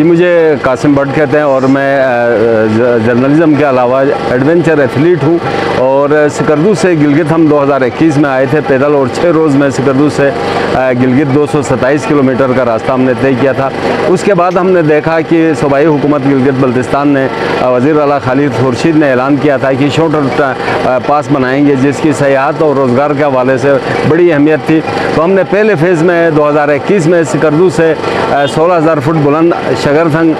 जी, मुझे कासिम भट्ट कहते हैं और मैं जर्नलिज़म के अलावा एडवेंचर एथलीट हूँ। और सिकरदू से गिलगित हम 2021 में आए थे पैदल, और 6 रोज़ में सिकरदू से गिलगित 227 किलोमीटर का रास्ता हमने तय किया था। उसके बाद हमने देखा कि सूबाई हुकूमत गिलगित बल्तिस्तान ने वज़ीर आला खालिद खुर्शीद ने ऐलान किया था कि शॉर्टर पास बनाएंगे, जिसकी सयाहत और रोज़गार के हवाले से बड़ी अहमियत थी। तो हमने पहले फ़ेज़ में 2021 में सिकरदू से 16,000 फुट बुलंद शगरथंग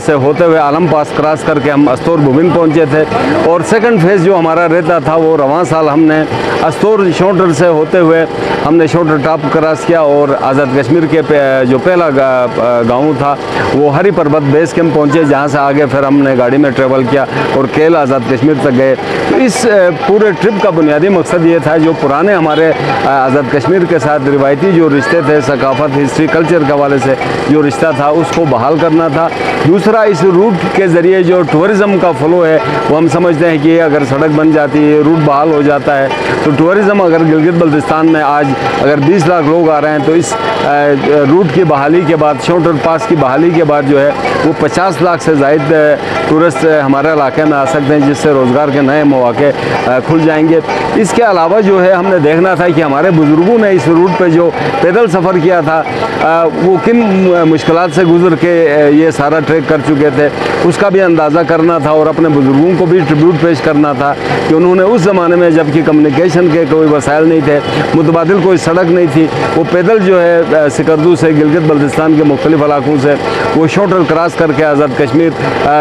से होते हुए आलम पास क्रॉस करके हम अस्तोर बुबिन पहुँचे थे। और सेकंड फेज़ जो हमारा रहता था वो रवां साल हमने अस्तोर शोटर से होते हुए हमने शोटर टॉप क्रॉस किया और आज़ाद कश्मीर के जो पहला गाँव था वो हरी पर्वत बेस कैंप पहुँचे, जहाँ से आगे फिर हमने गाड़ी में ट्रेवल किया और केल आज़ाद कश्मीर तक गए। तो इस पूरे ट्रिप का बुनियादी मकसद ये था, जो पुराने हमारे आज़ाद कश्मीर के साथ रिवायती जो रिश्ते थे, सकाफत, हिस्ट्री, कल्चर के हवाले से जो रिश्ता था उसको बहाल करना था। दूसरा, इस रूट के ज़रिए जो टूरिज़म का फ्लो है वो हम समझते हैं कि अगर सड़क बन जाती है, रूट बहाल हो जाता है, तो टूरिज़म अगर गिलगित बल्तिस्तान में आज अगर 20 लाख लोग आ रहे हैं, तो इस रूट की बहाली के बाद, शोटर पास की बहाली के बाद जो है वो 50 लाख से ज़ायद टूरिस्ट हमारे इलाके में आ सकते हैं, जिससे रोज़गार के नए मौके खुल जाएंगे। इसके अलावा जो है हमने देखना था कि हमारे बुज़ुर्गों ने इस रूट पे जो पैदल सफ़र किया था वो किन मुश्किलात से गुज़र के ये सारा ट्रैक कर चुके थे, उसका भी अंदाज़ा करना था। और अपने बुज़ुर्गों को भी ट्रिब्यूट पेश करना था कि उन्होंने उस ज़माने में, जबकि कम्युनिकेशन के कोई वसाइल नहीं थे, मुतबादिल कोई सड़क नहीं थी, वो पैदल जो है सिकरदू से गिलगित बल्तिस्तान के मुख्तलिफ इलाकों से वो शोटर क्रॉस करके आज़ाद कश्मीर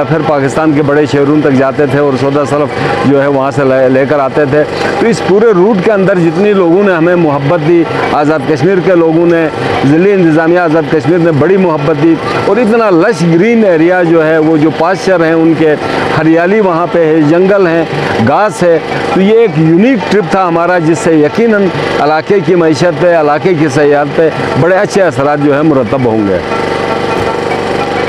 फिर पाकिस्तान के बड़े शहरों तक जाते थे और सौदा सलफ जो है वहाँ से लेकर आते थे। तो इस पूरे रूट के अंदर जितनी लोगों ने हमें मोहब्बत दी, आज़ाद कश्मीर के लोगों ने, ज़िली इंतज़ामिया आज़ाद कश्मीर ने बड़ी मोहब्बत दी। और इतना लश ग्रीन एरिया जो है, वो जो पास्चर हैं उनके, हरियाली वहाँ पे है, जंगल हैं, घास है। तो ये एक यूनिक ट्रिप था हमारा, जिससे यकीनन इलाके की मईशत पे, इलाके की सयाहत पे बड़े अच्छे असरात जो है मुरतब होंगे।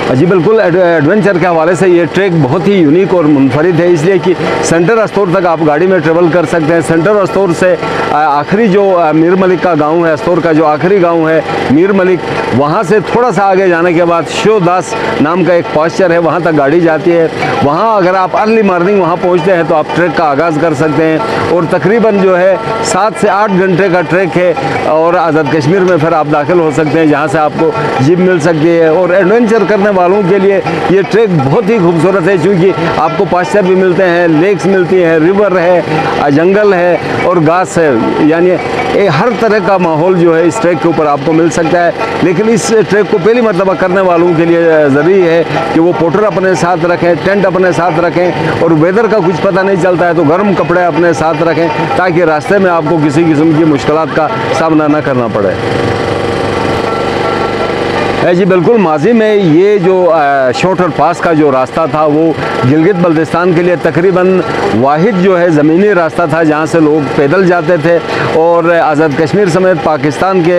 जी बिल्कुल, एडवेंचर के हवाले से ये ट्रैक बहुत ही यूनिक और मुनफरिद है, इसलिए कि सेंटर अस्तोर तक आप गाड़ी में ट्रेवल कर सकते हैं। सेंटर अस्तोर से आखिरी जो मीर मलिक का गांव है, अस्तोर का जो आखिरी गांव है मीर मलिक, वहाँ से थोड़ा सा आगे जाने के बाद शोदास नाम का एक पास्चर है, वहाँ तक गाड़ी जाती है। वहाँ अगर आप अर्ली मॉर्निंग वहाँ पहुँचते हैं तो आप ट्रैक का आगाज़ कर सकते हैं। और तकरीबन जो है 7 से 8 घंटे का ट्रैक है, और आज़ाद कश्मीर में फिर आप दाखिल हो सकते हैं, जहाँ से आपको जीप मिल सकती है। और एडवेंचर करने वालों के लिए ये ट्रैक बहुत ही खूबसूरत है, क्योंकि आपको पास्चर भी मिलते हैं, लेक्स मिलती हैं, रिवर है, जंगल है और घास है, यानी हर तरह का माहौल जो है इस ट्रैक के ऊपर आपको मिल सकता है। लेकिन इस ट्रैक को पहली मरतबा करने वालों के लिए ज़रूरी है कि वो पोटर अपने साथ रखें, टेंट अपने साथ रखें, और वेदर का कुछ पता नहीं चलता है तो गर्म कपड़े अपने साथ रखें, ताकि रास्ते में आपको किसी किस्म की मुश्किलात का सामना न करना पड़े। जी बिल्कुल, माजी में ये जो शोटर पास का जो रास्ता था वो गिलगित बल्तिस्तान के लिए तकरीबन वाहिद जो है ज़मीनी रास्ता था, जहाँ से लोग पैदल जाते थे। और आज़ाद कश्मीर समेत पाकिस्तान के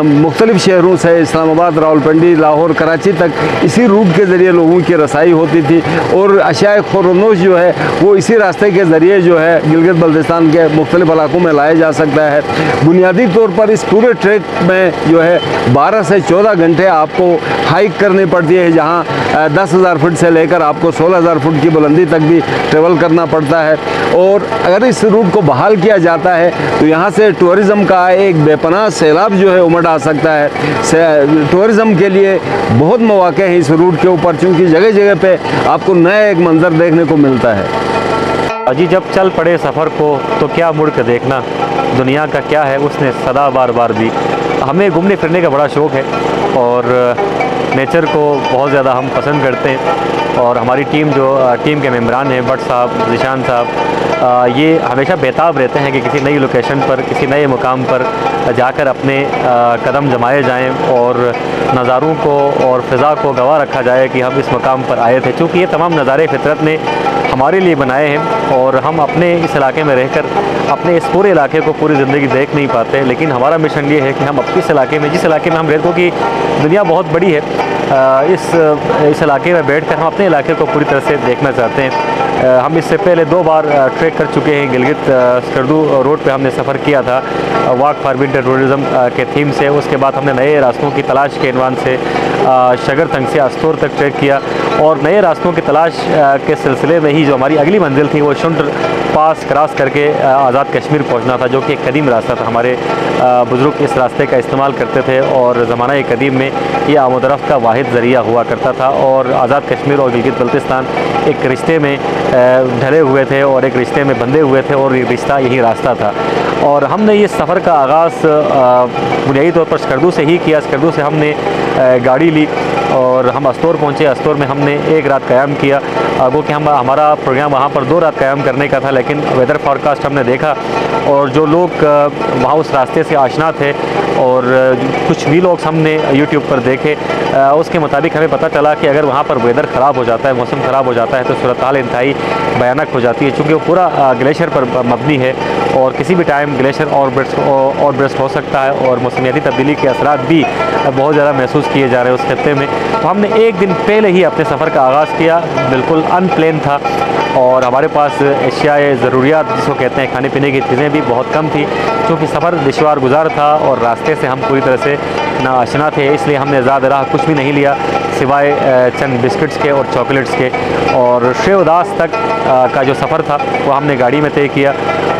मुख्तलिफ़ शहरों से इस्लामाबाद, रावलपिंडी, लाहौर, कराची तक इसी रूट के ज़रिए लोगों की रसाई होती थी। और अशिया खुरनोश जो है वो इसी रास्ते के ज़रिए जो है गिलगित बल्तिस्तान के मुख्तलिफ़ इलाकों में लाया जा सकता है। बुनियादी तौर पर इस पूरे ट्रैक में जो है 12 से 14 घंटे आपको हाइक करनी पड़ती है, जहाँ 10,000 फुट से लेकर आपको 16,000 फुट की बुलंदी तक भी ट्रेवल करना पड़ता है। और अगर इस रूट को बहाल किया जाता है तो यहाँ से टूरिज़म का एक बेपनाह सैलाब जो है उमड़ आ सकता है। टूरिज़म के लिए बहुत मौके हैं इस रूट के ऊपर, चूँकि जगह जगह पे आपको नया एक मंज़र देखने को मिलता है। अजी जब चल पड़े सफ़र को तो क्या मुड़ के देखना, दुनिया का क्या है उसने सदा बार बार भी। हमें घूमने फिरने का बड़ा शौक़ है और नेचर को बहुत ज़्यादा हम पसंद करते हैं। और हमारी टीम के मेंबरान हैं, भट्ट साहब, ज़ीशान साहब, ये हमेशा बेताब रहते हैं कि किसी नई लोकेशन पर, किसी नए मुकाम पर जाकर अपने कदम जमाए जाएं और नज़ारों को और फ़िज़ा को गवाह रखा जाए कि हम इस मुकाम पर आए थे। चूँकि ये तमाम नज़ारे फितरत ने हमारे लिए बनाए हैं और हम अपने इस इलाके में रहकर अपने इस पूरे इलाके को पूरी ज़िंदगी देख नहीं पाते। लेकिन हमारा मिशन ये है कि हम इस इलाके में, जिस इलाके में हम रहते हैं, कि दुनिया बहुत बड़ी है इस इलाके में बैठकर हम अपने इलाके को पूरी तरह से देखना चाहते हैं। हम इससे पहले 2 बार ट्रैक कर चुके हैं। गिलगित स्कर्दू रोड पे हमने सफ़र किया था वॉक फॉर विंटर टूरिज़म के थीम से। उसके बाद हमने नए रास्तों की तलाश के इन्वान से शगरतंग से अस्तोर तक ट्रैक किया, और नए रास्तों की तलाश के सिलसिले में ही जो हमारी अगली मंजिल थी वो शुंड पास क्रॉस करके आज़ाद कश्मीर पहुंचना था, जो कि एक कदीम रास्ता था। हमारे बुज़ुर्ग इस रास्ते का इस्तेमाल करते थे और ज़माना कदीम में ये आमदरफ़्त का वाहिद ज़रिया हुआ करता था, और आज़ाद कश्मीर और गिलगित बल्तिस्तान एक रिश्ते में ढले हुए थे और एक रिश्ते में बंधे हुए थे, और ये रिश्ता यही रास्ता था। और हमने ये सफ़र का आगाज़ बुनियादी तौर पर स्कर्दू से ही किया। स्कर्दू से हमने गाड़ी ली और हम अस्तोर पहुँचे। अस्तोर में हमने एक रात क़याम किया। वो कि हमारा प्रोग्राम वहाँ पर 2 रात क़याम करने का था, लेकिन वेदर फॉरकास्ट हमने देखा और जो लोग वहाँ उस रास्ते से आशना थे और कुछ वीलॉग्स हमने यूट्यूब पर देखे, उसके मुताबिक हमें पता चला कि अगर वहाँ पर वेदर ख़राब हो जाता है, मौसम ख़राब हो जाता है, तो सूरत हाल इंतहाई भयानक हो जाती है। चूँकि वो पूरा ग्लेशियर पर मबनी है और किसी भी टाइम ग्लेशियर और ब्रेस्ट हो सकता है, और मौसमियाती तब्दीली के असरात भी बहुत ज़्यादा महसूस किए जा रहे हैं उस खत्ते में। तो हमने एक दिन पहले ही अपने सफ़र का आगाज़ किया। बिल्कुल अनप्लान था और हमारे पास अशियाए ज़रूरियात जिसको कहते हैं खाने पीने की चीज़ें भी बहुत कम थी, क्योंकि सफ़र दुश्वार गुजार था और रास्ते से हम पूरी तरह से नाआशना थे। इसलिए हमने ज़्यादा राह कुछ भी नहीं लिया सिवाय चंद बिस्किट्स के और चॉकलेट्स के। और श्रेय उदास तक का जो सफ़र था वो हमने गाड़ी में तय किया,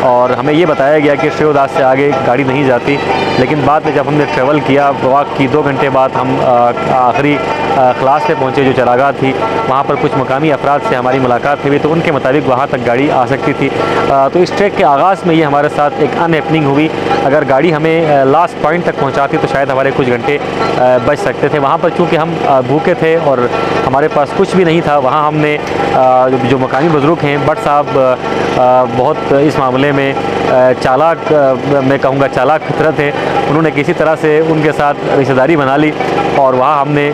और हमें ये बताया गया कि श्रेय उदास से आगे गाड़ी नहीं जाती। लेकिन बाद में जब हमने ट्रैवल किया, वॉक की 2 घंटे बाद हम आखिरी क्लास पे पहुँचे जो चरागाह थी। वहाँ पर कुछ मकामी अफराद से हमारी मुलाकात हुई, तो उनके मुताबिक वहाँ तक गाड़ी आ सकती थी। तो इस ट्रैक के आगाज़ में ये हमारे साथ एक अनहैपनिंग हुई। अगर गाड़ी हमें लास्ट पॉइंट तक पहुँचाती तो शायद हमारे कुछ घंटे बच सकते थे। वहाँ पर चूँकि हम भूखे थे और हमारे पास कुछ भी नहीं था, वहाँ हमने जो मकामी बुज़ुर्ग हैं भट्ट साहब बहुत इस मामले में चालाक, मैं कहूँगा चालाक फितरत है। उन्होंने किसी तरह से उनके साथ रिश्तेदारी बना ली और वहाँ हमने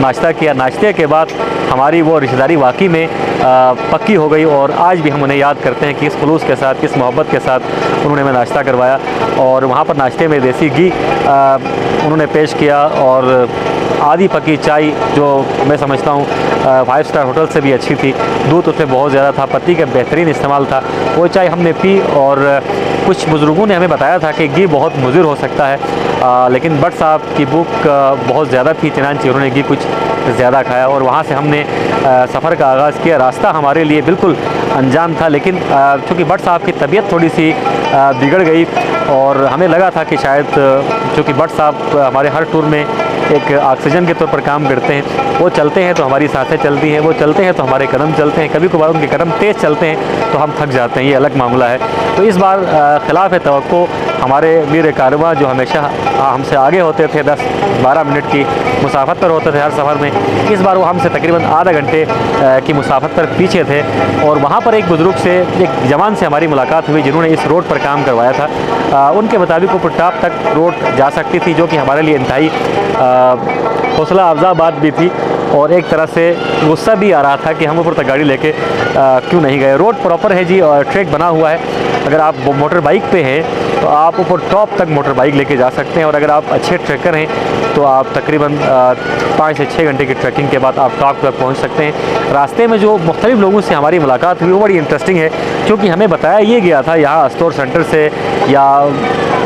नाश्ता किया। नाश्ते के बाद हमारी वो रिश्तेदारी वाकई में पक्की हो गई, और आज भी हम उन्हें याद करते हैं कि किस खुलूस के साथ, किस मोहब्बत के साथ उन्होंने हमें नाश्ता करवाया। और वहाँ पर नाश्ते में देसी घी उन्होंने पेश किया, और आधी पकी चाय जो मैं समझता हूँ 5 स्टार होटल से भी अच्छी थी। दूध उसमें बहुत ज़्यादा था, पत्ती का बेहतरीन इस्तेमाल था। वो चाय हमने पी, और कुछ बुज़ुर्गों ने हमें बताया था कि घी बहुत मुज़िर हो सकता है, लेकिन भट्ट साहब की भूख बहुत ज़्यादा थी, चनांचे उन्होंने घी कुछ ज़्यादा खाया। और वहाँ से हमने सफ़र का आगाज़ किया। रास्ता हमारे लिए बिल्कुल अनजान था, लेकिन चूँकि भट्ट साहब की तबीयत थोड़ी सी बिगड़ गई, और हमें लगा था कि शायद चूँकि भट्ट साहब हमारे हर टूर में एक ऑक्सीजन के तौर पर काम करते हैं। वो चलते हैं तो हमारी सांसें चलती हैं, वो चलते हैं तो हमारे कदम चलते हैं। कभी कभार उनके कदम तेज़ चलते हैं तो हम थक जाते हैं, ये अलग मामला है। तो इस बार खिलाफ तवक्को हमारे मीर कारवां जो हमेशा हमसे आगे होते थे, 10-12 मिनट की मुसाफत पर होते थे हर सफ़र में, इस बार वो हमसे तकरीबन आधा घंटे की मुसाफत पर पीछे थे। और वहाँ पर एक बुज़ुर्ग से, एक जवान से हमारी मुलाकात हुई जिन्होंने इस रोड पर काम करवाया था। उनके मुताबिक ऊपर टॉप तक रोड जा सकती थी, जो कि हमारे लिए इंतहाई हौसला अफजा बात भी थी, और एक तरह से गुस्सा भी आ रहा था कि हम ऊपर तक गाड़ी लेके क्यों नहीं गए। रोड प्रॉपर है जी, और ट्रैक बना हुआ है। अगर आप मोटर बाइक पे हैं तो आप ऊपर टॉप तक मोटर बाइक लेके जा सकते हैं, और अगर आप अच्छे ट्रैकर हैं तो आप तकरीबन 5 से 6 घंटे की ट्रैकिंग के बाद आप टॉप तक पहुंच सकते हैं। रास्ते में जो मुख्तलिफ लोगों से हमारी मुलाकात हुई वो बड़ी इंटरेस्टिंग है, क्योंकि हमें बताया ये गया था यहाँ अस्तोर सेंटर से या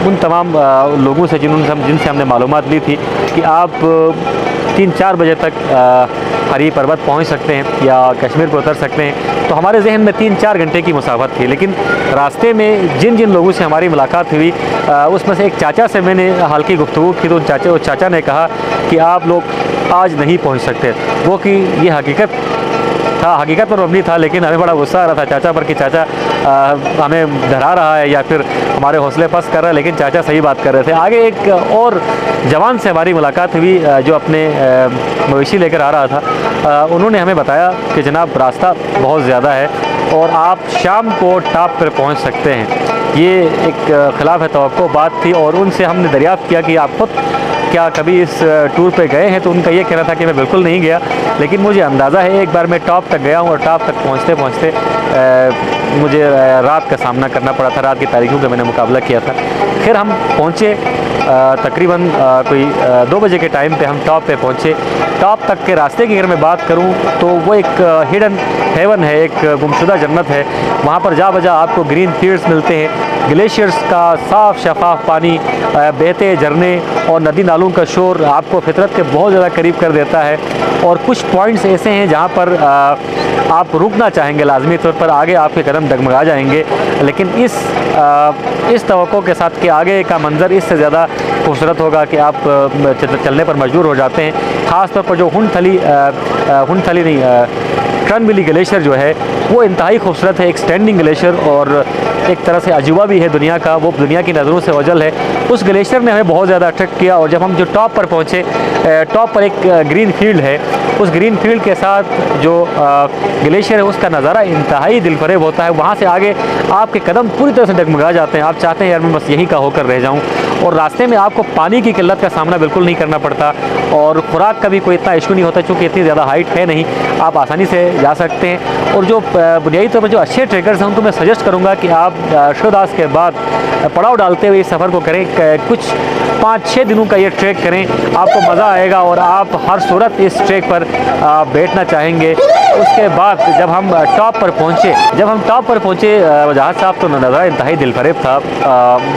उन तमाम लोगों से जिनसे हमने मालूमात ली थी कि आप 3-4 बजे तक हरी पर्वत पहुंच सकते हैं या कश्मीर पर उतर सकते हैं। तो हमारे जहन में 3-4 घंटे की मुसाफत थी, लेकिन रास्ते में जिन जिन लोगों से हमारी मुलाकात हुई उसमें से एक चाचा से मैंने हल्की गुफ्तगू की, तो उस चाचा ने कहा कि आप लोग आज नहीं पहुंच सकते। वो कि ये हकीकत पर मबनी था, लेकिन हमें बड़ा गुस्सा आ रहा था चाचा पर कि चाचा हमें डरा रहा है या फिर हमारे हौसले पस्त कर रहा है, लेकिन चाचा सही बात कर रहे थे। आगे एक और जवान से हमारी मुलाकात हुई जो अपने मवेशी लेकर आ रहा था। उन्होंने हमें बताया कि जनाब रास्ता बहुत ज़्यादा है और आप शाम को टॉप पर पहुंच सकते हैं। ये एक खिलाफ तवक्को बात थी, और उनसे हमने दरियाफ़्त किया कि आप खुद क्या कभी इस टूर पे गए हैं, तो उनका ये कहना था कि मैं बिल्कुल नहीं गया, लेकिन मुझे अंदाज़ा है एक बार मैं टॉप तक गया हूँ और टॉप तक पहुँचते पहुँचते मुझे रात का सामना करना पड़ा था। रात की तारीखों का मैंने मुकाबला किया था। फिर हम पहुँचे तकरीबन कोई 2 बजे के टाइम पे हम टॉप पे पहुँचे। टॉप तक के रास्ते की अगर मैं बात करूँ तो वो एक हिडन हेवन है, एक गुमशुदा जन्नत है। वहाँ पर जा बजा आपको ग्रीन फील्ड्स मिलते हैं, ग्लेशियर्स का साफ़ शफाफ पानी, बहते झरने और नदी नालों का शोर आपको फितरत के बहुत ज़्यादा करीब कर देता है। और कुछ पॉइंट्स ऐसे हैं जहाँ पर आप रुकना चाहेंगे लाजमी तौर पर, आगे आपके कदम डगमगा जाएंगे, लेकिन इस तवक्को के साथ कि आगे का मंज़र इससे ज़्यादा खूबसूरत होगा कि आप चलने पर मजबूर हो जाते हैं। ख़ास तौर पर जो हुनथली ट्रनबिली ग्लेशियर जो है वो इंतहाई खूबसूरत है, एक स्टैंडिंग ग्लेशियर और एक तरह से अजूबा भी है दुनिया का, वो दुनिया की नज़रों से ओझल है। उस ग्लेशियर ने हमें बहुत ज़्यादा अट्रैक्ट किया और जब हम जो टॉप पर पहुँचे, टॉप पर एक ग्रीन फील्ड है, उस ग्रीन फील्ड के साथ जो ग्लेशियर है उसका नज़ारा इंतहाई दिलफरेब होता है। वहाँ से आगे आपके कदम पूरी तरह से डगमगा जाते हैं, आप चाहते हैं यार मैं बस यहीं का होकर रह जाऊँ। और रास्ते में आपको पानी की किल्लत का सामना बिल्कुल नहीं करना पड़ता और खुराक का भी कोई इतना इशू नहीं होता, चूँकि इतनी ज़्यादा हाइट है नहीं, आप आसानी से जा सकते हैं। और जो बुनियादी तौर पर जो अच्छे ट्रेकर्स हैं उनको मैं सजेस्ट करूँगा कि आप शोदास के बाद पड़ाव डालते हुए इस सफ़र को करें। कुछ 5-6 दिनों का ये ट्रैक करें, आपको मज़ा आएगा और आप हर सूरत इस ट्रैक पर बैठना चाहेंगे। उसके बाद जब हम टॉप पर पहुँचे, वजाहत साहब तो नज़ारा इंतहाई दिलफरेब था।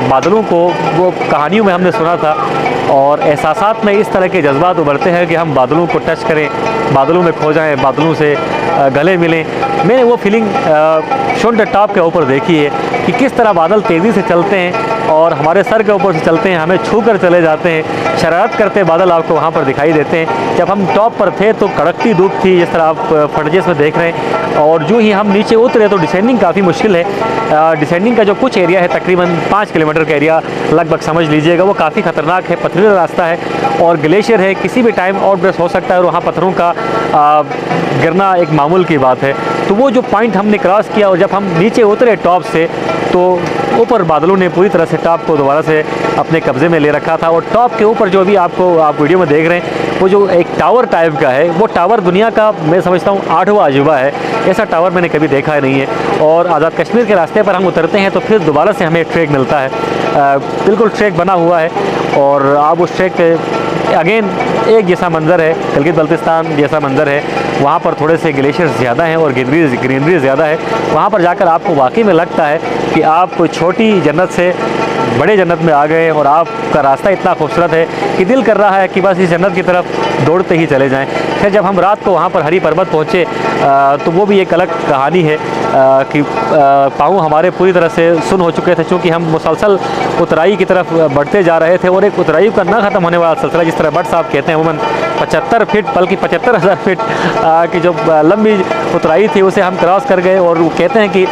बादलों को वो कहानियों में हमने सुना था और एहसासात में इस तरह के जज्बात उभरते हैं कि हम बादलों को टच करें, बादलों में खो जाएं, बादलों से गले मिलें। मैंने वो फीलिंग शुंड टॉप के ऊपर देखी है कि किस तरह बादल तेज़ी से चलते हैं और हमारे सर के ऊपर से चलते हैं, हमें छू कर चले जाते हैं, शरारत करते बादल आपको वहाँ पर दिखाई देते हैं। जब हम टॉप पर थे तो कड़कती धूप थी, जिस तरह आप फुटेजेस में देख रहे हैं, और जो ही हम नीचे उतरे तो डिसेंडिंग काफ़ी मुश्किल है। डिसेंडिंग का जो कुछ एरिया है, तकरीबन 5 किलोमीटर का एरिया लगभग समझ लीजिएगा, वो काफ़ी ख़तरनाक है, पथरीला रास्ता है और ग्लेशियर है, किसी भी टाइम आउटब्रेस्ट हो सकता है और वहाँ पत्थरों का गिरना एक मामूल की बात है। तो वो जो पॉइंट हमने क्रॉस किया और जब हम नीचे उतरे टॉप से तो ऊपर बादलों ने पूरी तरह से टॉप को दोबारा से अपने कब्ज़े में ले रखा था। और टॉप के ऊपर जो भी आप वीडियो में देख रहे हैं, वो जो एक टावर टाइप का है, वो टावर दुनिया का मैं समझता हूँ 8वां अजूबा है। ऐसा टावर मैंने कभी देखा नहीं है। और आज़ाद कश्मीर के रास्ते पर हम उतरते हैं तो फिर दोबारा से हमें ट्रैक मिलता है, बिल्कुल ट्रैक बना हुआ है और आप उस ट्रैक पे अगेन एक जैसा मंज़र है, गिलगित बल्तिस्तान जैसा मंज़र है। वहाँ पर थोड़े से ग्लेशियर्स ज़्यादा हैं और ग्रीनरी ज़्यादा है। वहाँ पर जाकर आपको वाकई में लगता है कि आप कोई छोटी जन्नत से बड़े जन्नत में आ गए और आपका रास्ता इतना खूबसूरत है कि दिल कर रहा है कि बस इस जन्नत की तरफ दौड़ते ही चले जाएं। फिर जब हम रात को वहाँ पर हरी पर्वत पहुँचे तो वो भी एक अलग कहानी है कि पाँव हमारे पूरी तरह से सुन हो चुके थे, चूँकि हम मुसलसल उतराई की तरफ बढ़ते जा रहे थे और एक उतराई का ना ख़त्म होने वाला सिलसिला, जिस तरह भट्ट साहब कहते हैं अमूमन 75 फीट बल्कि 75,000 फीट की जो लंबी उतराई थी उसे हम क्रॉस कर गए। और वो कहते हैं कि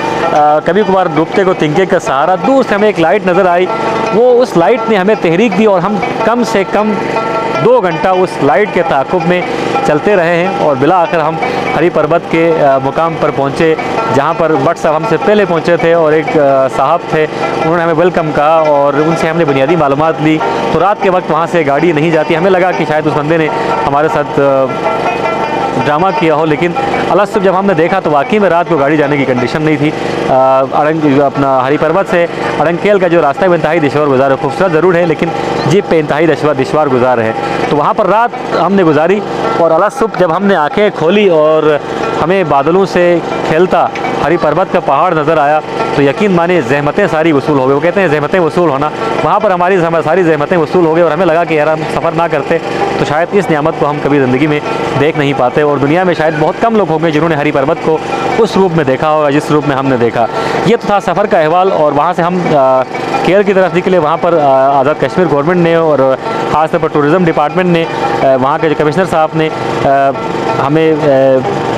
कभी कभार डूबते को तिनके का सहारा, दूर से हमें एक लाइट नज़र आई, वो उस लाइट ने हमें तहरीक दी और हम कम से कम 2 घंटा उस लाइट के ताक़ुब में चलते रहे हैं और बिला आखिर हम हरी पर्वत के मुकाम पर पहुँचे, जहाँ पर भट्ट साहब हमसे पहले पहुँचे थे और एक साहब थे, उन्होंने हमें वेलकम कहा और उनसे हमने बुनियादी मालूमात ली। तो रात के वक्त वहाँ से गाड़ी नहीं जाती, हमें लगा कि शायद उस बंदे ने हमारे साथ ड्रामा किया हो, लेकिन अल्लाह से जब हमने देखा तो वाकई में रात को गाड़ी जाने की कंडीशन नहीं थी। अपना हरी पर्वत से अड़ंकेल का जो रास्ता है वो इंतहाई दुश्वार गुजार है, खूबसूरत ज़रूर है लेकिन जीप पे इंतहाई दुश्वार गुजार है। तो वहाँ पर रात हमने गुजारी और अल्लाह सुबह जब हमने आँखें खोली और हमें बादलों से खेलता हरी पर्वत का पहाड़ नज़र आया तो यकीन माने जहमतें सारी वसूल हो गई। वो कहते हैं जहमतें वसूल होना, वहाँ पर हमारी सारी जहमतें वसूल हो गई और हमें लगा कि यार हम सफ़र ना करते तो शायद इस नियामत को हम कभी ज़िंदगी में देख नहीं पाते और दुनिया में शायद बहुत कम लोग होंगे जिन्होंने हरी पर्वत को उस रूप में देखा होगा जिस रूप में हमने देखा। ये तो था सफ़र का अहवाल। और वहाँ से हम केरल की तरफ निकले। वहाँ पर आज़ाद कश्मीर गवर्नमेंट ने और ख़ास तौर पर टूरिज़म डिपार्टमेंट ने, वहाँ के जो कमिश्नर साहब ने हमें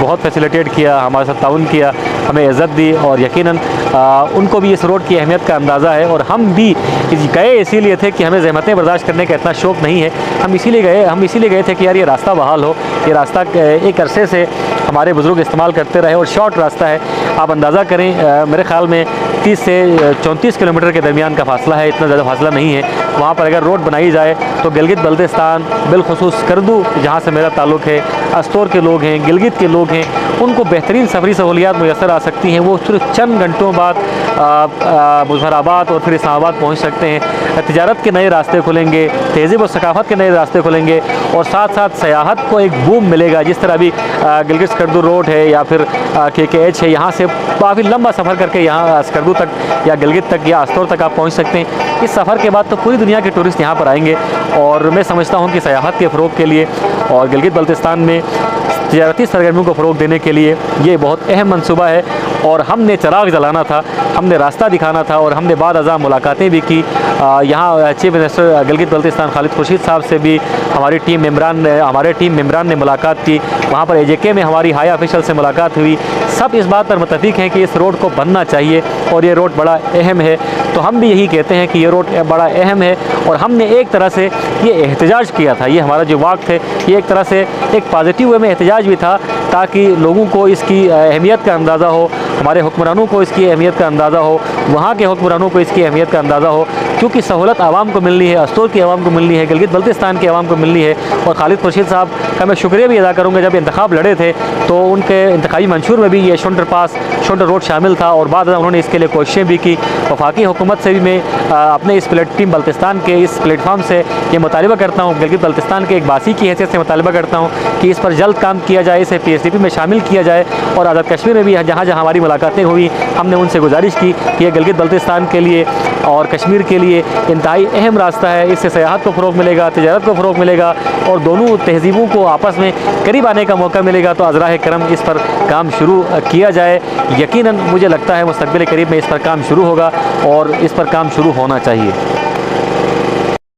बहुत फैसिलिटेट किया, हमारे साथ ताउन किया, हमें इज़्ज़त दी और यकीनन उनको भी इस रोड की अहमियत का अंदाज़ा है। और हम भी गए इसीलिए थे कि हमें ज़हमतें बर्दाश्त करने का इतना शौक़ नहीं है, हम इसीलिए गए थे कि यार ये रास्ता बहाल हो। ये रास्ता एक अरसे से हमारे बुज़ुर्ग इस्तेमाल करते रहे और शॉर्ट रास्ता है। आप अंदाज़ा करें, मेरे ख़्याल में 31 से 34 किलोमीटर के दरमियान का फासला है, इतना ज़्यादा फासला नहीं है। वहाँ पर अगर रोड बनाई जाए तो गिलगित बल्तिस्तान, बिलखुसूस स्कर्दू जहाँ से मेरा ताल्लुक़ है, अस्तोर के लोग हैं, गिलगित के लोग हैं, उनको बेहतरीन सफरी सहूलियात मुयसर आ सकती हैं। वो सिर्फ चंद घंटों बाद मुजफ्फराबाद और फिर इस्लामाबाद पहुँच सकते हैं। तिजारत के नए रास्ते खुलेंगे, तहज़ीब और सकाफ़त के नए रास्ते खुलेंगे और साथ साथ सयाहत को एक बूम मिलेगा। जिस तरह अभी गिलगित स्कर्दू रोड है या फिर KKH है, यहाँ से काफ़ी लंबा सफ़र करके यहाँ स्कर्दू तक या गिलगित तक या अस्तोर तक आप पहुँच सकते हैं। इस सफ़र के बाद तो पूरी दुनिया के टूरिस्ट यहाँ पर आएंगे और मैं समझता हूँ कि सयाहत के फ़रोग़ के लिए और गिलगित बल्तिस्तान में तिजारती सरगर्मियों को फ़रोग़ देने के लिए ये बहुत अहम मनसूबा है। और हमने चिराग जलाना था, हमने रास्ता दिखाना था और हमने बाद अज़ा मुलाकातें भी की। यहाँ चीफ मिनिस्टर गिलगित बल्तिस्तान खालिद खुर्शीद साहब से भी हमारे टीम मेम्बरान ने मुलाकात की। वहाँ पर AJK में हमारी हाई ऑफिशियल से मुलाकात हुई। सब इस बात पर मुत्तफ़िक़ हैं कि इस रोड को बनना चाहिए और ये रोड बड़ा अहम है। तो हम भी यही कहते हैं कि ये रोड बड़ा अहम है और हमने एक तरह से ये एहतजाज किया था। ये हमारा जो वाक़ थे ये एक तरह से एक पॉजिटिव वे में एहतजाज भी था ताकि लोगों को इसकी अहमियत का अंदाज़ा हो, हमारे हुक्मरानों को इसकी अहमियत का अंदाज़ा हो, वहाँ के हुक्मरानों को इसकी अहमियत का अंदाज़ा हो, क्योंकि सहूलत आवाम को मिलनी है, अस्तोर की आवाम को मिलनी है, गिलगित बल्तिस्तान की आवाम को मिलनी है। और खालिद खुर्शीद साहब का मैं शुक्रिया भी अदा करूँगा, जब इंतखाब लड़े थे तो उनके इंतखाबी मंशूर में भी ये शुंटर रोड शामिल था और बाद में उन्होंने इसके लिए कोशिशें भी की। वफाकी हुकूमत से भी मैं अपने इस टीम बल्तिस्तान के इस प्लेटफार्म से ये मुतालिबा करता हूँ, गिलगित बल्तिस्तान के एक बासी की हैसियत से मुतालिबा करता हूँ कि इस पर जल्द काम किया जाए, इसे PSDP में शामिल किया जाए। और आज़ाद कश्मीर में भी जहाँ जहाँ हमारी मुलाकातें हुई हमने उनसे गुजारिश की कि यह गिलगित बल्तिस्तान के लिए और कश्मीर के लिए इंतहाई अहम रास्ता है। इससे सयाहत को फ़रोग़ मिलेगा, तिजारत को फ़रोग़ मिलेगा और दोनों तहज़ीबों को आपस में करीब आने का मौका मिलेगा। तो अज़राए करम इस पर काम शुरू किया जाए। यकीनन मुझे लगता है मुस्तक़बिल करीब में इस पर काम शुरू होगा और इस पर काम शुरू होना चाहिए।